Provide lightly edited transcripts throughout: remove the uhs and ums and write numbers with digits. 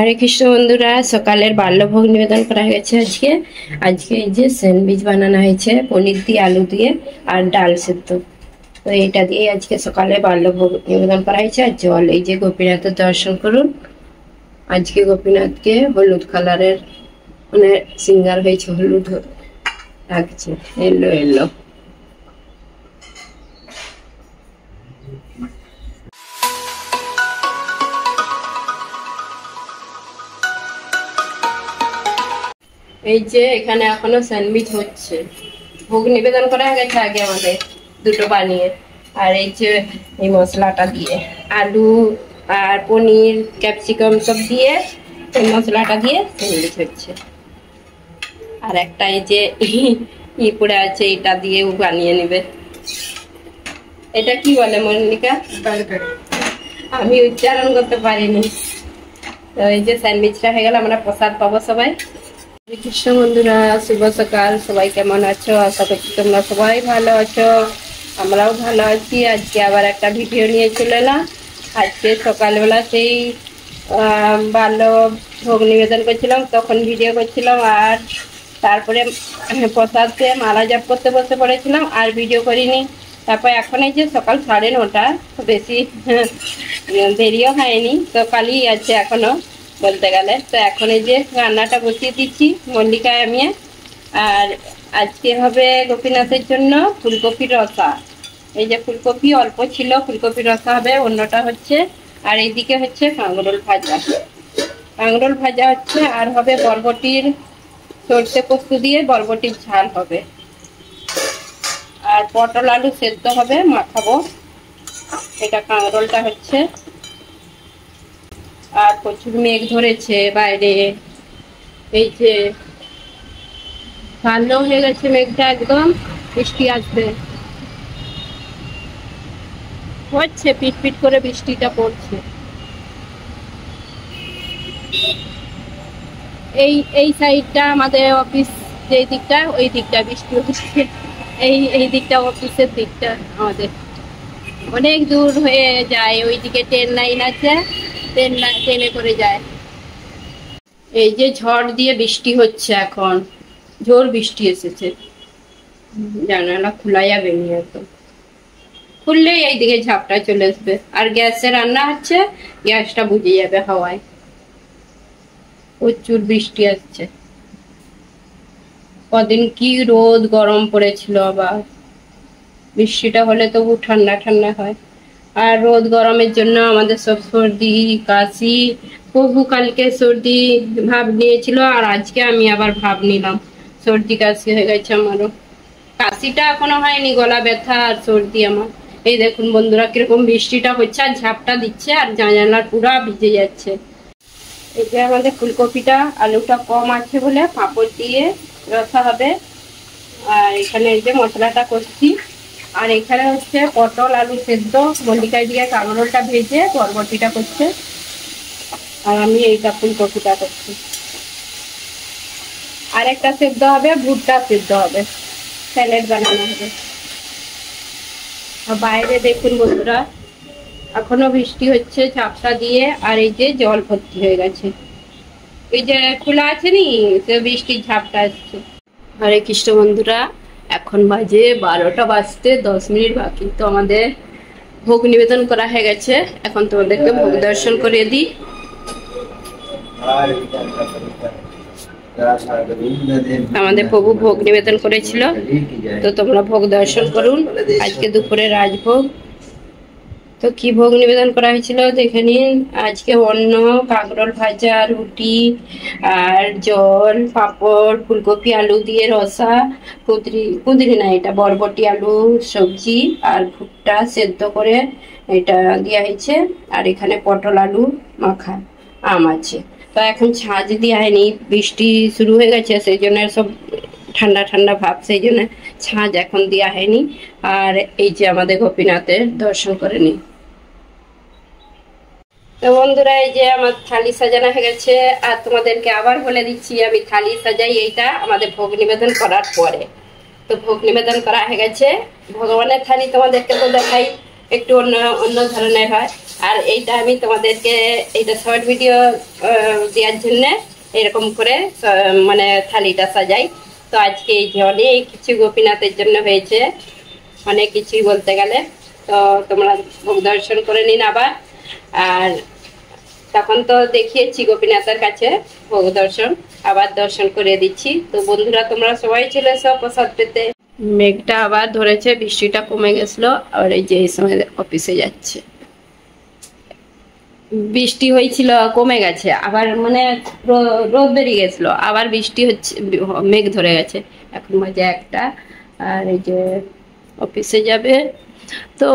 হরে কৃষ্ণ বন্ধুরা, সকালের বাল্যভোগ নিবেদন করা হয়েছে। আজকে আজকে এই যে স্যান্ডউইচ বানানো হয়েছে পনির দিয়ে, আলু দিয়ে আর ডাল সেদ্ধ। তো এটা দিয়ে আজকে সকালে বাল্যভোগ নিবেদন করা হয়েছে। আর জল, এই যে গোপীনাথের দর্শন করুন। আজকে গোপীনাথকে হলুদ কালারের মানে সিঙ্গার হয়েছে, হলুদ লাগছে, এলো এলো। এই যে এখানে এখনো স্যান্ডউইচ হচ্ছে, ভোগ নিবেদন করা গেছে আগে আমাদের দুটো বানিয়ে। আর এই যে এই মশলাটা দিয়ে আলু আর পনির ক্যাপসিকাম সব দিয়ে এই মশলাটা দিয়ে স্যান্ডউইচ হচ্ছে। আর একটা এই যে ই পড়ে আছে, এটা দিয়েও বানিয়ে নেবে। এটা কি বলে মনিকা? আমি উচ্চারণ করতে পারিনি। তো এই যে স্যান্ডউইচটা হয়ে গেল, আমরা প্রসাদ পাবো সবাই। কৃষ্ণ বন্ধুরা, শুভ সকাল। সবাই কেমন আছো? আশা করছি তোমরা সবাই ভালো আছো, আমরাও ভালো আছি। আজকে আবার একটা ভিডিও নিয়ে চলে এলাম। আজকে সকালবেলা সেই বাল্য ভোগ নিবেদন করছিলাম, তখন ভিডিও করছিলাম। আর তারপরে প্রসাদে মালা জাপ করতে বসে পড়েছিলাম, আর ভিডিও করিনি। তারপর এখন এই যে সকাল 9:30, বেশি দেরিও হয়নি, সকালই আছে এখনো বলতে গেলে। তো এখন এই যে রান্নাটা বসিয়ে দিচ্ছি মল্লিকা আমি। আর আজকে হবে গোপীনাথের জন্য ফুলকপির রসা। এই যে ফুলকপি অল্প ছিল, ফুলকপির রসা হবে, অন্যটা হচ্ছে। আর এইদিকে হচ্ছে কাঁকরোল ভাজা, কাঁকরোল ভাজা হচ্ছে। আর হবে বরবটির সর্ষে পোস্ত দিয়ে বরবটির ঝাল হবে। আর পটল আলু সেদ্ধ হবে, মাখাবো। এটা কাঁকরোলটা হচ্ছে। আর প্রচুর মেঘ ধরেছে বাইরে, এই যে কালো হয়ে গেছে মেঘটা, একদম বৃষ্টি আসবে হচ্ছে, পিট পিট করে বৃষ্টিটা পড়ছে। এই এই সাইডটা আমাদের অফিস, যেই দিকটা ওই দিকটা বৃষ্টি হচ্ছে। এই দিকটা অফিসের দিকটা আমাদের অনেক দূর হয়ে যায়, ওইদিকে ট্রেন লাইন আছে, ট্রেনে করে যায়। এই যে ঝড় দিয়ে বৃষ্টি হচ্ছে, এখন জোর বৃষ্টি এসেছে, জানালা খোলা যাবে নি, একদম খুললেই এইদিকে ঝাপটা চলে আসবে। আর গ্যাসে রান্না হচ্ছে, গ্যাসটা বুঝে যাবে হাওয়ায়। প্রচুর বৃষ্টি আসছে। কদিন কি রোদ গরম পড়েছিল, আবার বৃষ্টিটা হলে তবু ঠান্ডা ঠান্ডা হয়। আর রোদ গরমের জন্য আমাদের সব সর্দি কাশি। প্রভু কালকে সর্দি ভাব নিয়েছিল, আর আজকে আমি আবার ভাব নিলাম, সর্দি কাশি হয়ে গেছে আমারও। কাশিটা এখনো হয়নি, গলা ব্যথা আর সর্দি আমার। এই দেখুন বন্ধুরা, কিরকম বৃষ্টিটা হচ্ছে আর ঝাপটা দিচ্ছে, আর জানালার পুরা ভিজে যাচ্ছে। এই যে আমাদের ফুলকপিটা আলুটা কম আছে বলে পাঁপড় দিয়ে রসা হবে। আর এখানে এই যে মশলাটা করছি। আর এখানে হচ্ছে পটল আলু সেদ্ধ, মল্লিকায় দিয়ে কাঁকরোলটা ভেজে বরবটিটা করছে। আর আমি এইটা ফুলকপিটা করছি। আর একটা সেদ্ধ হবে, ভুট্টা সেদ্ধ হবে, স্যালাড বানানো হবে। আর বাইরে দেখুন বন্ধুরা, এখনো বৃষ্টি হচ্ছে ঝাপটা দিয়ে। আর এই যে জল ভর্তি হয়ে গেছে, এই যে খোলা আছে নি, বৃষ্টির ঝাপটা আসছে। হরে কৃষ্ণ বন্ধুরা, এখন বাজে 12টা বাজতে 10 মিনিট বাকি। তো আমাদের ভোগ নিবেদন করা হয়ে গেছে, এখন তোমাদেরকে ভোগ দর্শন করে দিই। আমাদের প্রভু ভোগ নিবেদন করেছিল, তো তোমরা ভোগ দর্শন করুন। আজকে দুপুরে রাজভোগ। তো কি ভোগ নিবেদন করা হয়েছিল দেখে নিন। আজকে অন্ন, কাঁকরোল ভাজা, রুটি আর জল, পাঁপড়, ফুলকপি আলু দিয়ে রসা, কুঁদরি না, এটা বরবটি আলু সবজি, আর ভুট্টা সেদ্ধ করে এটা দেওয়া হয়েছে। আর এখানে পটল আলু মাখা, আম আছে। তো এখন ছাঁচ দেওয়া হয়নি, বৃষ্টি শুরু হয়ে গেছে, সেই জন্য সব ঠান্ডা ঠান্ডা ভাব, সেই জন্য ছাঁচ এখন দেওয়া হয়নি। আর এই যে আমাদের গোপীনাথের দর্শন করে নি। তো বন্ধুরা, এই যে আমার থালি সাজানো হয়ে গেছে। আর তোমাদেরকে আবার বলে দিচ্ছি, আমি থালি সাজাই এইটা আমাদের ভোগ নিবেদন করার পরে। তো ভোগ নিবেদন করা হয়ে গেছে, ভগবানের থালি তোমাদেরকে তো দেখাই। একটু অন্য অন্য ধরনের হয়। আর এইটা আমি তোমাদেরকে এইটা শর্ট ভিডিও দেওয়ার জন্য এরকম করে মানে থালিটা সাজাই। তো আজকে এই যে অনেক কিছু গোপীনাথের জন্য হয়েছে, অনেক কিছুই বলতে গেলে। তো তোমরা ভোগ দর্শন করে নিন আবার। আর তখন তো দেখিয়েছি গোপীনাথের কাছে ভোগ দর্শন, আবার দর্শন করে দিচ্ছি। তো বন্ধুরা তোমরা সবাই চলে এসো প্রসাদ পেতে। মেঘটা আবার ধরেছে, বৃষ্টিটা কমে গেছিল। আর এই যে এই সময় অফিসে যাচ্ছে, বৃষ্টি হয়েছিল কমে গেছে, আবার মানে রোদ বেরিয়ে গেছিল, আবার বৃষ্টি হচ্ছে, মেঘ ধরে গেছে। এখন বাজে 1টা। আর এই যে অফিসে যাবে, তো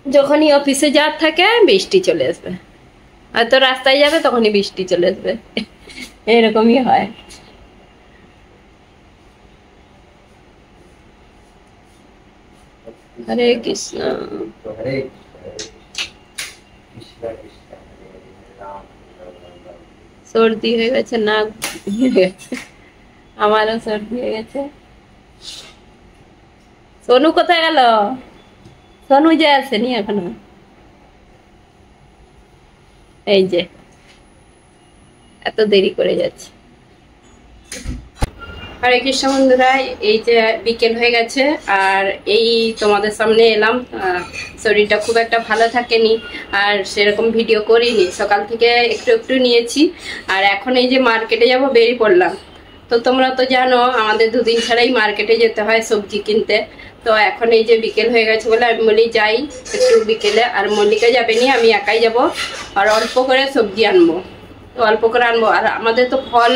যখনই অফিসে যাওয়ার থাকে বৃষ্টি চলে আসবে, আর তো রাস্তায় যাবে তখনই বৃষ্টি চলে আসবে, এরকমই হয়। হরে কৃষ্ণ। সর্দি হয়ে গেছে, নাক হয়ে গেছে, আমারও সর্দি হয়ে গেছে। সোনু কোথায় গেল? সোনু যে আসেনি এখনো। এই যে এত দেরি করে যাচ্ছে। হরে কৃষ্ণ বন্ধুরা, এই যে বিকেল হয়ে গেছে আর এই তোমাদের সামনে এলাম। শরীরটা খুব একটা ভালো থাকেনি, আর সেরকম ভিডিও করিনি, সকাল থেকে একটু একটু নিয়েছি। আর এখন এই যে মার্কেটে যাব, বেরিয়ে পড়লাম। তো তোমরা তো জানো আমাদের 2 দিন ছাড়াই মার্কেটে যেতে হয় সবজি কিনতে। তো এখন এই যে বিকেল হয়ে গেছে বলে আমি বলি যাই একটু বিকেলে। আর মল্লিকা যাবে নি, আমি একাই যাব। আর অল্প করে সবজি আনবো, অল্প করে আনবো। আর আমাদের তো ফল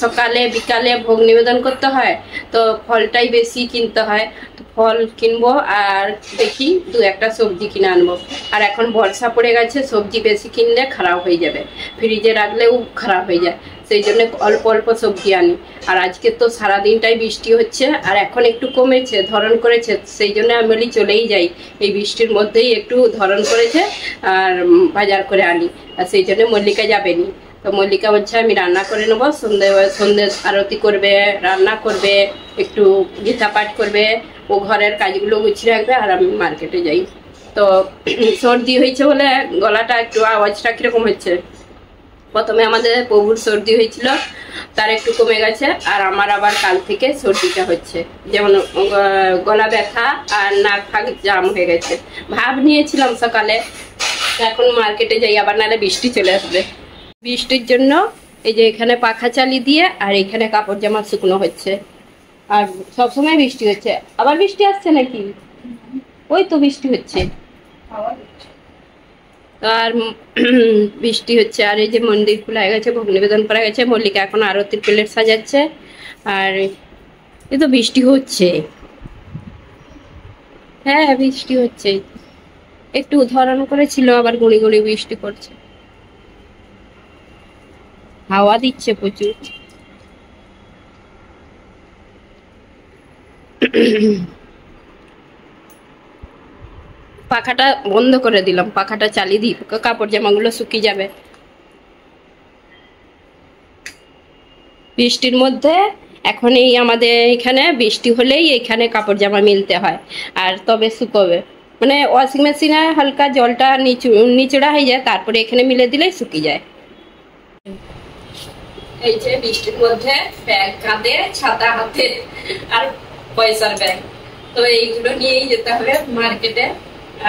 সকালে বিকালে ভোগ নিবেদন করতে হয়, তো ফলটাই বেশি কিনতে হয়। তো ফল কিনবো আর দেখি 2-1টা সবজি কিনে আনবো। আর এখন বর্ষা পড়ে গেছে, সবজি বেশি কিনলে খারাপ হয়ে যাবে, ফ্রিজে রাখলেও খারাপ হয়ে যায়, সেই জন্য অল্প অল্প সবজি আনি। আর আজকে তো সারাদিনটাই বৃষ্টি হচ্ছে, আর এখন একটু কমেছে, ধরন করেছে, সেই জন্য আমি বলি চলেই যাই, এই বৃষ্টির মধ্যেই একটু ধরন করেছে আর বাজার করে আনি। আর সেই জন্য মল্লিকা যাবেনি। তো মল্লিকা বলছে আমি রান্না করে নেবো, সন্ধ্যে আরতি করবে, রান্না করবে, একটু গীতা পাঠ করবে, ও ঘরের কাজগুলো গুছিয়ে রাখবে, আর আমি মার্কেটে যাই। তো সর্দি হয়েছে বলে গলাটা একটু আওয়াজটা কিরকম হচ্ছে। প্রথমে আমাদের প্রভুর সর্দি হয়েছিল, তার একটু কমে গেছে, আর আমার আবার কাল থেকে সর্দিটা হচ্ছে, যেমন গলা ব্যথা আর নাক ফাঁক জাম হয়ে গেছে। ভাব নিয়েছিলাম সকালে, এখন মার্কেটে যাই, আবার নাহলে বৃষ্টি চলে আসবে। বৃষ্টির জন্য এই যে এখানে পাখা চালিয়ে দিয়ে আর এখানে কাপড় জামা শুকনো হচ্ছে। আর সবসময় বৃষ্টি হচ্ছে, আবার বৃষ্টি আসছে নাকি? ওই তো বৃষ্টি হচ্ছে, আর বৃষ্টি হচ্ছে। আর এই যে মন্দির খোলা হয়ে গেছে, ভোগ নিবেদন করা গেছে, মল্লিকা এখন আরতির প্লেট সাজাচ্ছে। আর এই তো বৃষ্টি হচ্ছে, হ্যাঁ বৃষ্টি হচ্ছে, একটু ধরন করেছিল, আবার গুঁড়ি গুঁড়ি বৃষ্টি পড়ছে, হাওয়া দিচ্ছে প্রচুর। পাখাটা বন্ধ করে দিলাম, পাখাটা চালিয়ে দিই, কাপড় জামাগুলো শুকিয়ে যাবে। বৃষ্টির মধ্যে এখন এই আমাদের এখানে বৃষ্টি হলেই এখানে কাপড় জামা মিলতে হয়, আর তবে শুকোবে। মানে ওয়াশিং মেশিনে হালকা জলটা নিচড়া হয়ে যায়, তারপরে এখানে মিলে দিলেই শুকিয়ে যায়। এই যে বৃষ্টির মধ্যে ব্যাগ কাঁধে, ছাতা হাতে, আর পয়সার ব্যাগ, তো এইগুলো নিয়েই যেতে হবে মার্কেটে।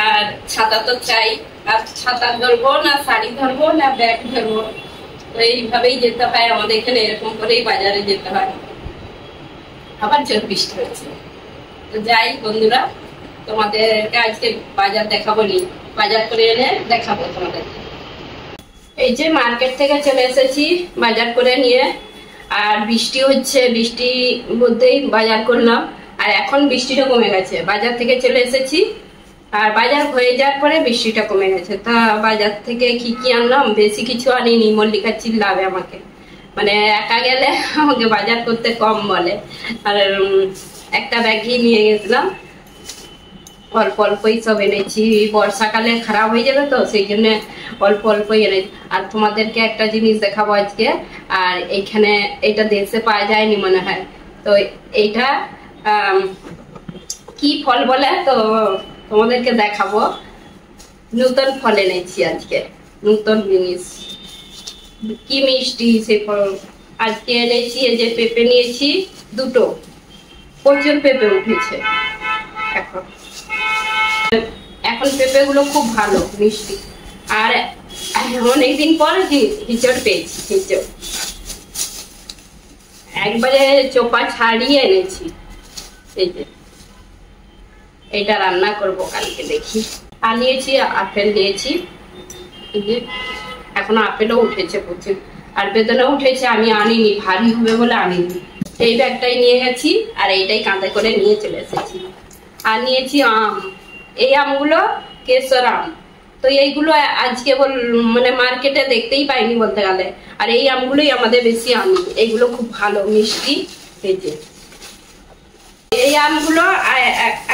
আর ছাতা তো চাই, আর ছাতা ধরবো না শাড়ি ধরবো না ব্যাগ ধরবো, তো এইভাবেই যেতে হয় আমাদের এখানে, এরকম করেই বাজারে যেতে হয়। আবার জোর বৃষ্টি হচ্ছে, তো যাই বন্ধুরা, তোমাদেরকে আজকে বাজার দেখাবো নি, বাজার করে এনে দেখাবো তোমাদের। এই যে মার্কেট থেকে চলে এসেছি বাজার করে নিয়ে, আর বৃষ্টি হচ্ছে, বৃষ্টির মধ্যেই বাজার করলাম। আর এখন বৃষ্টিটা কমে গেছে, বাজার থেকে চলে এসেছি, আর বাজার হয়ে যাওয়ার পরে বৃষ্টিটা কমে গেছে। তা বাজার থেকে কি কি আনলাম, বেশি কিছু আনিনি, মল্লিকা চিল্লাবে আমাকে, মানে একা গেলে আমাকে বাজার করতে কম বলে। আর একটা ব্যাগই নিয়ে গেছিলাম, অল্প অল্পই সব এনেছি, বর্ষাকালে খারাপ হয়ে যাবে তো সেই জন্য অল্প অল্পই এনেছি। আর তোমাদেরকে একটা জিনিস দেখাবো আজকে, আর এইখানে এটা দেশে পাওয়া যায়নি মনে হয়। তো এইটা কি ফল বলে, তো তোমাদেরকে দেখাবো। নতুন ফল এনেছি আজকে, নতুন জিনিস, কি মিষ্টি সে ফল। আজকে এনেছি এই যে পেঁপে নিয়েছি দুটো, প্রচুর পেঁপে উঠেছে। এখন এখন পেঁপে গুলো খুব ভালো মিষ্টি। আর অনেকদিন পর হিচড় পেয়েছি, হিচড় একবারে চোপা ছাড়িয়ে এনেছি। এই যে এটা রান্না করব কালকে, দেখি। আর নিয়েছি আপেল নিয়েছি, এই যে এখন আপেলও উঠেছে প্রচুর, আর বেদনা উঠেছে। আমি আনিনি, ভারী হবে বলে আনিনি। এই ব্যাগটাই নিয়ে গেছি, আর এইটাই কাঁধে করে নিয়ে চলে এসেছি। আর নিয়েছি আম, এই আমগুলো কেশর আম। তো এইগুলো আজকে মানে মার্কেটে দেখতেই পাইনি বলতে গেলে। আর এই আমগুলোই আমাদের বেশি আনি, এইগুলো খুব ভালো মিষ্টি। এই যে এই আমগুলো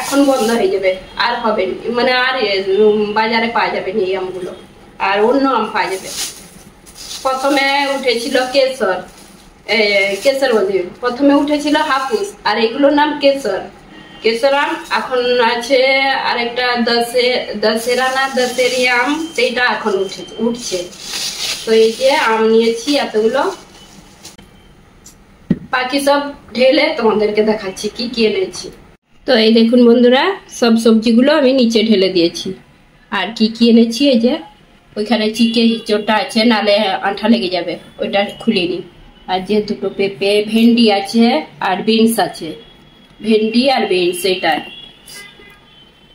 এখন বন্ধ হয়ে যাবে, আর হবে মানে আর বাজারে পাওয়া যাবে না এই আমগুলো, আর অন্য আম পাওয়া যাবে। প্রথমে উঠেছিল কেশর, কেশর বলছি, প্রথমে উঠেছিল হাপুস, আর এগুলোর নাম কেশর, কেশর আম। এখন আছে আরেকটা দশেরা না দশেরি আম, সেইটা এখন উঠছে। তো এই যে আম নিয়েছি এতগুলো, বাকি সব ঢেলে তোমাদেরকে দেখাচ্ছি কি কি এনেছি। তো এই দেখুন বন্ধুরা, সব সবজিগুলো আমি নিচে ঢেলে দিয়েছি। আর কি কি এনেছি, এই যে ওইখানে চিকে হিচড়টা আছে, নালে আঠা লেগে যাবে, ওইটা খুলিনি। আর যে দুটো পেঁপে, ভেন্ডি আছে আর বিনস আছে, ভেন্ডি আর বিনস এটা।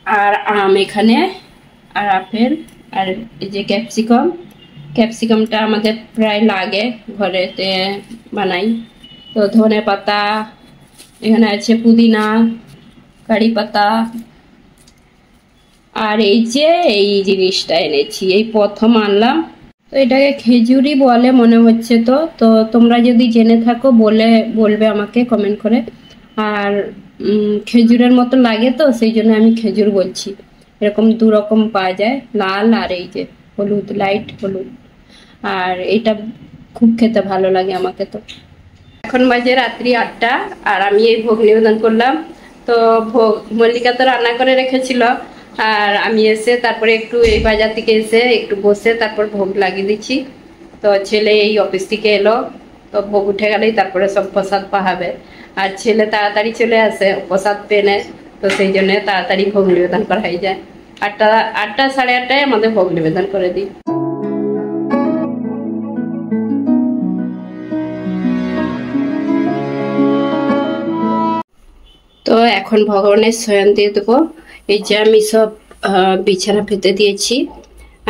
আর আম এখানে, আর আপেল, আর এই যে ক্যাপসিকাম। ক্যাপসিকামটা আমাদের প্রায় লাগে, ঘরেতে বানাই। তো ধনে পাতা, এখানে আছে পুদিনা, কারি পাতা। আর এই যে এই জিনিসটা এনেছি, এই প্রথম আনলাম। তো এটাকে খেজুরি বলে মনে হচ্ছে। তো তোমরা যদি জেনে থাকো বলবে আমাকে কমেন্ট করে। আর খেজুরের মতো লাগে, তো সেই জন্য আমি খেজুর বলছি। এরকম দু রকম পাওয়া যায়, লাল আর এই যে হলুদ, লাইট হলুদ। আর এটা খুব খেতে ভালো লাগে আমাকে। তো এখন বাজে রাত্রি 8টা, আর আমি এই ভোগ নিবেদন করলাম। তো ভোগ মল্লিকা তো রান্না করে রেখেছিল, আর আমি এসে তারপরে একটু এই বাজার থেকে এসে একটু বসে তারপর ভোগ লাগিয়ে দিচ্ছি। তো ছেলে এই অফিস থেকে এলো, তো ভোগ উঠে গেলেই তারপরে সব প্রসাদ পাহাবে। আর ছেলে তাড়াতাড়ি চলে আসে প্রসাদ পেনে, তো সেই জন্য তাড়াতাড়ি ভোগ নিবেদন করা হয়ে যায়। 8টা সাড়ে 8টায় আমাদের ভোগ নিবেদন করে দিই। তো এখন ভগবানের শয়ন দিয়ে দেবো। এই যে আমি সব বিছানা পেতে দিয়েছি,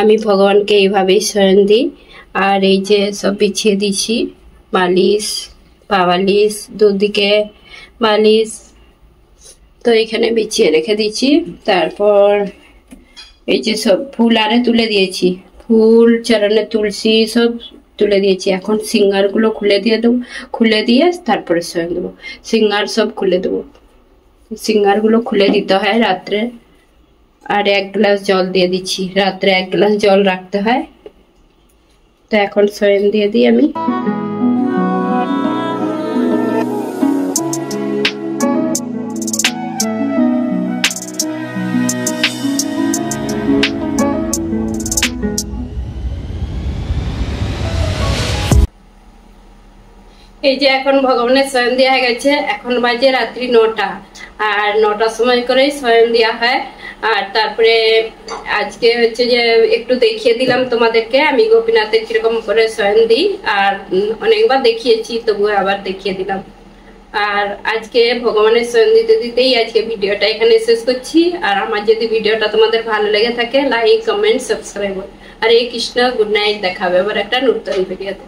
আমি ভগবানকে এইভাবেই শয়ন দিই। আর এই যে সব বিছিয়ে দিয়েছি, বালিশ, পা বালিশ, দুদিকে বালিশ, তো এখানে বিছিয়ে রেখে দিয়েছি। তারপর এই যে সব ফুল আরে তুলে দিয়েছি, ফুল, চরণে তুলসী সব তুলে দিয়েছি। এখন সিঙ্গারগুলো খুলে দিয়ে তারপরে শয়ন দেবো। সিঙ্গার সব খুলে দেবো, সিঙ্গারগুলো খুলে দিতে হয় রাত্রে। আর 1 গ্লাস জল দিয়ে দিচ্ছি, রাত্রে 1 গ্লাস জল রাখতে হয়। তো এখন শয়ন দিয়ে দিই আমি। এই যে এখন ভগবানের শয়ন দেওয়া গেছে, এখন বাজে রাত্রি 9টা, আর 9টার সময় করেই শয়ন দেওয়া হয়। আর তারপরে আজকে হচ্ছে যে একটু দেখিয়ে দিলাম তোমাদেরকে আমি গোপীনাথের কিরকম করে শয়ন দিই। আর অনেকবার দেখিয়েছি, তবুও আবার দেখিয়ে দিলাম। আর আজকে ভগবানের শয়ন দিতে দিতেই আজকে ভিডিওটা এখানে শেষ করছি। আর আমার যদি ভিডিওটা তোমাদের ভালো লেগে থাকে, লাইক, কমেন্ট, সাবস্ক্রাইব। আর এই কৃষ্ণ, গুড নাইট, দেখাবে আবার একটা নতুন ভিডিওতে।